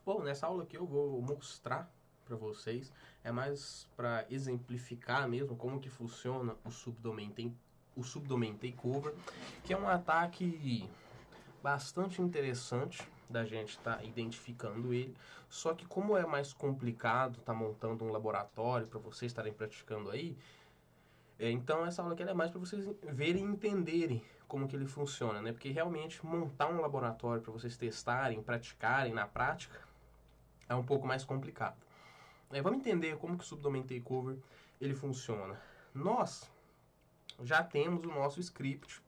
Bom, nessa aula aqui eu vou mostrar para vocês, é mais para exemplificar mesmo como que funciona o subdomain takeover, que é um ataque bastante interessante da gente estar identificando ele, só que como é mais complicado estar montando um laboratório para vocês estarem praticando aí, então essa aula aqui é mais para vocês verem e entenderem como que ele funciona, né? Porque realmente montar um laboratório para vocês testarem, praticarem na prática é um pouco mais complicado. Vamos entender como que o subdomain takeover ele funciona. Nós já temos o nosso script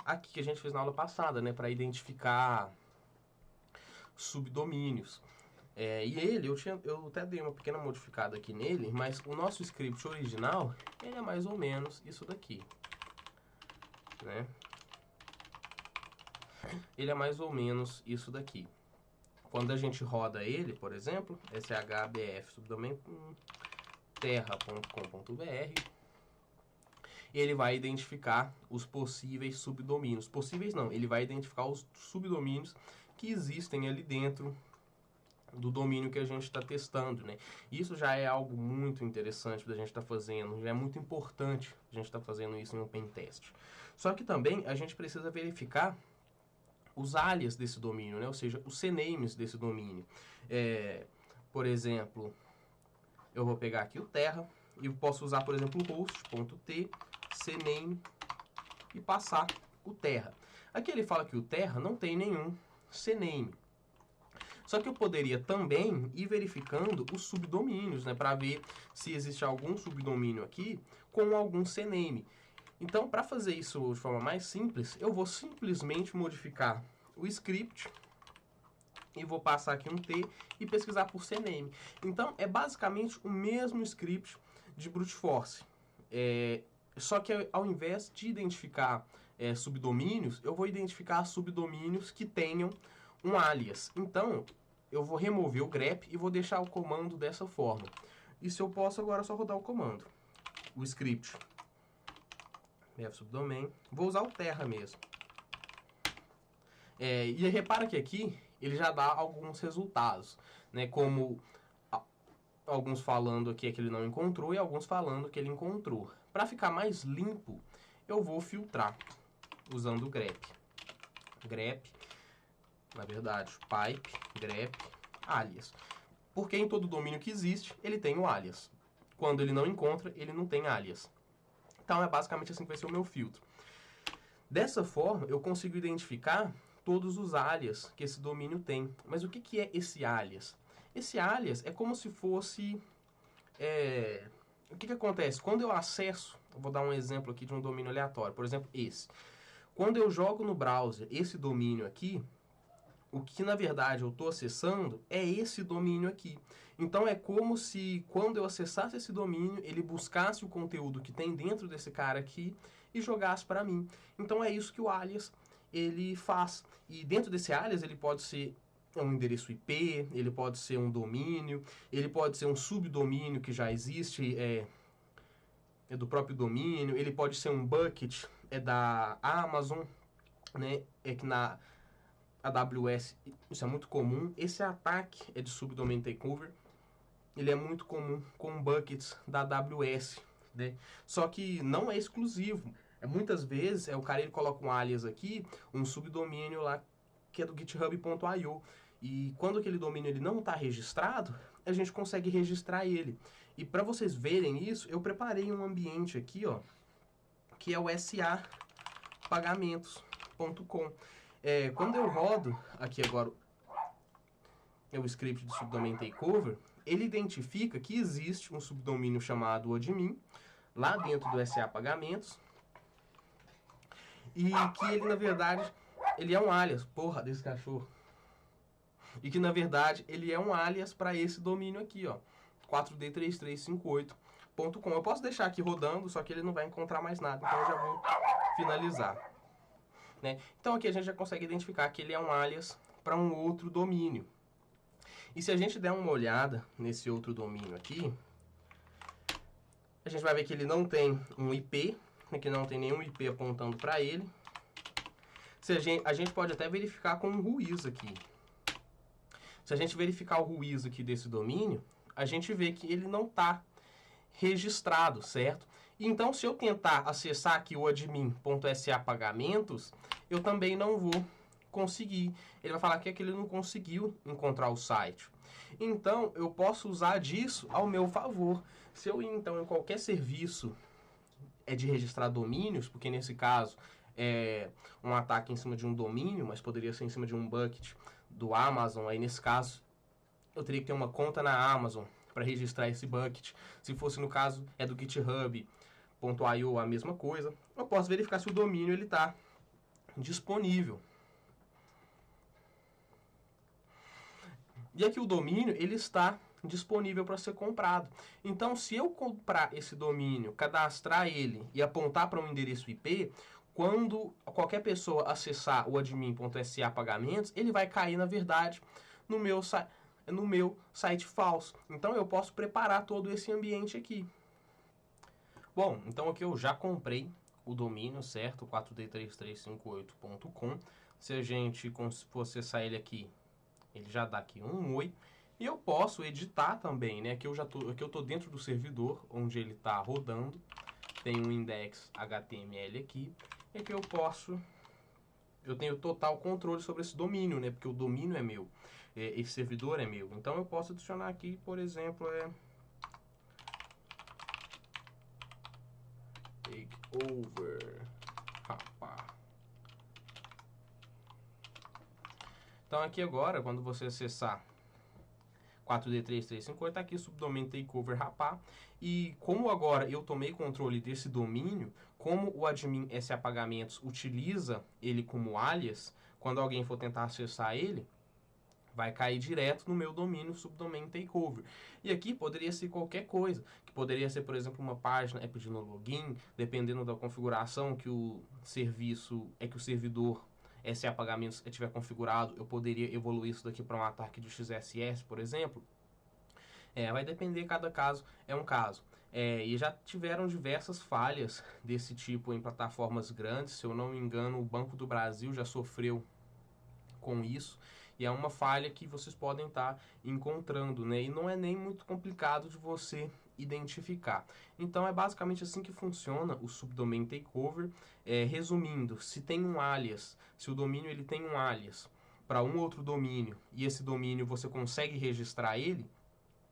aqui que a gente fez na aula passada, né, para identificar subdomínios. E ele, eu até dei uma pequena modificada aqui nele, mas o nosso script original, ele é mais ou menos isso daqui, né? Ele é mais ou menos isso daqui. Quando a gente roda ele, por exemplo, shbf subdomain terra.com.br, ele vai identificar os possíveis subdomínios. Possíveis não, ele vai identificar os subdomínios que existem ali dentro do domínio que a gente está testando, né? Isso já é algo muito interessante da gente estar fazendo, já é muito importante a gente estar fazendo isso em um pentest. Só que também a gente precisa verificar os alias desse domínio, né? Ou seja, os cnames desse domínio. Por exemplo, eu vou pegar aqui o terra e posso usar, por exemplo, o host.t cname e passar o terra. Aqui ele fala que o terra não tem nenhum cname. Só que eu poderia também ir verificando os subdomínios, né, para ver se existe algum subdomínio aqui com algum cname. Então, para fazer isso de forma mais simples, eu vou simplesmente modificar o script e vou passar aqui um T e pesquisar por cname. Então, é basicamente o mesmo script de brute force. Só que ao invés de identificar subdomínios, eu vou identificar subdomínios que tenham um alias. Então, eu vou remover o grep e vou deixar o comando dessa forma. E se eu posso, agora é só rodar o comando. O script subdomain. Vou usar o terra mesmo. E repara que aqui ele já dá alguns resultados, né? Como alguns falando aqui que ele não encontrou e alguns falando que ele encontrou. Para ficar mais limpo, eu vou filtrar usando o grep. Grep, na verdade, pipe, grep, alias. Porque em todo domínio que existe, ele tem o alias. Quando ele não encontra, ele não tem alias. Então é basicamente assim que vai ser o meu filtro. Dessa forma, eu consigo identificar todos os alias que esse domínio tem. Mas o que é esse alias? Esse alias é como se fosse... O que acontece? Quando eu acesso, eu vou dar um exemplo aqui de um domínio aleatório, por exemplo, esse. Quando eu jogo no browser esse domínio aqui, o que na verdade eu estou acessando é esse domínio aqui. Então é como se quando eu acessasse esse domínio, ele buscasse o conteúdo que tem dentro desse cara aqui e jogasse para mim. Então é isso que o alias ele faz. E dentro desse alias ele pode ser um endereço IP, ele pode ser um domínio, ele pode ser um subdomínio que já existe, é do próprio domínio, ele pode ser um bucket, da Amazon, né? Que na AWS isso é muito comum. Esse ataque é de subdomain takeover, ele é muito comum com buckets da AWS, né? Só que não é exclusivo. Muitas vezes o cara ele coloca um alias aqui, um subdomínio lá que é do github.io. E quando aquele domínio ele não está registrado, a gente consegue registrar ele. E para vocês verem isso, eu preparei um ambiente aqui, ó, que é o sapagamentos.com. Quando eu rodo aqui agora o script de subdomain takeover, ele identifica que existe um subdomínio chamado admin lá dentro do SA Pagamentos e que ele na verdade ele é um alias, porra desse cachorro, e que na verdade ele é um alias para esse domínio aqui, ó, 4D3358.com. Eu posso deixar aqui rodando, só que ele não vai encontrar mais nada, então eu já vou finalizar, né? Então aqui a gente já consegue identificar que ele é um alias para um outro domínio. E se a gente der uma olhada nesse outro domínio aqui, a gente vai ver que ele não tem um IP, que não tem nenhum IP apontando para ele. A gente pode até verificar com um RUIS aqui. Se a gente verificar o ruído aqui desse domínio, a gente vê que ele não está registrado, certo? Então, se eu tentar acessar aqui o admin.sa pagamentos, eu também não vou conseguir. Ele vai falar que ele não conseguiu encontrar o site. Então, eu posso usar disso ao meu favor. Se eu ir, então, em qualquer serviço de registrar domínios, porque nesse caso é um ataque em cima de um domínio, mas poderia ser em cima de um bucket do Amazon, aí nesse caso eu teria que ter uma conta na Amazon para registrar esse bucket. Se fosse no caso do GitHub.io, a mesma coisa. Eu posso verificar se o domínio ele está disponível. E aqui o domínio ele está disponível para ser comprado. Então, se eu comprar esse domínio, cadastrar ele e apontar para um endereço IP, quando qualquer pessoa acessar o admin.sa pagamentos, ele vai cair, na verdade, no meu site falso. Então, eu posso preparar todo esse ambiente aqui. Bom, então aqui eu já comprei o domínio, certo? 4d3358.com. Se a gente for acessar ele aqui, ele já dá aqui um oi. E eu posso editar também, né? Aqui eu tô dentro do servidor onde ele está rodando. Tem um index HTML aqui. E aqui eu tenho total controle sobre esse domínio, né? Porque o domínio é meu, esse servidor é meu. Então eu posso adicionar aqui, por exemplo, takeover, rapaz. Então aqui agora, quando você acessar 4D3358, tá aqui subdomínio takeover rapá. E como agora eu tomei controle desse domínio, como o admin SA Pagamentos utiliza ele como alias, quando alguém for tentar acessar ele, vai cair direto no meu domínio subdomínio takeover. E aqui poderia ser qualquer coisa, que poderia ser, por exemplo, uma página pedindo login, dependendo da configuração que o serviço que o servidor SA Pagamentos estiver configurado, eu poderia evoluir isso daqui para um ataque de XSS, por exemplo. Vai depender, cada caso é um caso. E já tiveram diversas falhas desse tipo em plataformas grandes. Se eu não me engano, o Banco do Brasil já sofreu com isso. E é uma falha que vocês podem estar encontrando, né? E não é nem muito complicado de você identificar. Então é basicamente assim que funciona o subdomain takeover. Resumindo, se tem um alias, se o domínio ele tem um alias para um outro domínio e esse domínio você consegue registrar ele,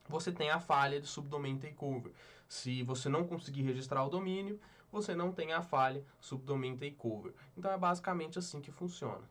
você tem a falha de subdomain takeover. Se você não conseguir registrar o domínio, você não tem a falha subdomain takeover. Então é basicamente assim que funciona.